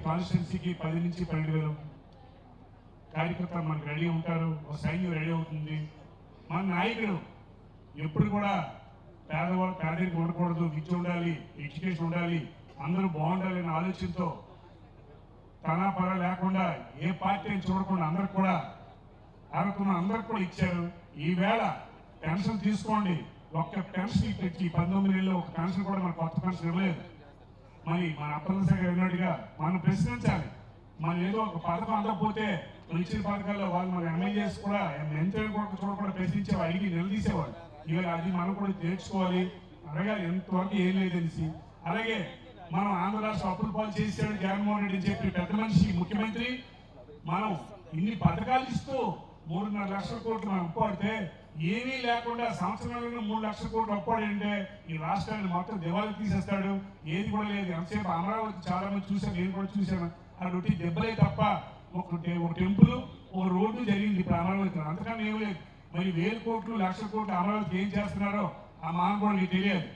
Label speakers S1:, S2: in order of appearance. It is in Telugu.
S1: కాన్స్టిట్యున్సీకి 10 నుంచి 12,000 కార్యకర్తలు మనకు రెడీ ఉంటారు, ఒక సైన్యం రెడీ అవుతుంది. మన నాయకుడు ఎప్పుడు కూడా పేదరికి ఉండకూడదు, విద్య ఉండాలి, ఎడ్యుకేషన్ ఉండాలి, అందరూ బాగుండాలి అనే ఆలోచనతో తనా పర లేకుండా ఏ పార్టీని చూడకుండా అందరికి కూడా అర్హత అందరికి కూడా ఇచ్చారు. ఈవేళ పెన్షన్ తీసుకోండి, ఒక్క పెన్షన్ ఇచ్చి 19 నెలల్లో ఒక పెన్షన్ కూడా మన కొత్త పెన్షన్ ఇవ్వలేదు. మరి మన అప్పలశేఖర్ గారు అన్నట్టుగా మనం ప్రశ్నించాలి. మనం ఏదో ఒక పథకం అందకపోతే ఇచ్చిన పథకాల్లో వాళ్ళు మన ఎమ్మెల్యేస్ కూడా ఎంతైనా కూడా చూడకుండా ప్రశ్నించేవాళ్ళు, అడిగి నిలదీసేవాళ్ళు. ఇవాళ అది మనం కూడా నేర్చుకోవాలి, అడగాలి ఎంతవరకు ఏం లేదనేసి. అలాగే మనం ఆంధ్ర రాష్ట్ర అప్పుల పాలు చేసాడు జగన్మోహన్ రెడ్డి అని చెప్పి పెద్ద మనిషి ముఖ్యమంత్రి మనం ఇన్ని పథకాలు ఇస్తూ 3.5 లక్షల కోట్లు మనం అప్పాడితే ఏమీ లేకుండా సంవత్సరంలో 3 లక్షల కోట్లు అప్పాడంటే ఈ రాష్ట్రాన్ని మొత్తం దివాళీ తీసేస్తాడు. ఏది కూడా లేదు. ఎంతసేపు అమరావతి చాలా మంది చూశాను, నేను కూడా చూశాను. ఆ రొట్టి దెబ్బలే తప్ప ఒక టెంపుల్, ఒక రోడ్డు జరిగింది ఇప్పుడు అమరావతిలో, అంతకన్నా ఏం లేదు. మరి 1000 కోట్లు 1,00,000 కోట్లు అమరావతి ఏం చేస్తున్నారో ఆ మహానుభావుడికి తెలియదు.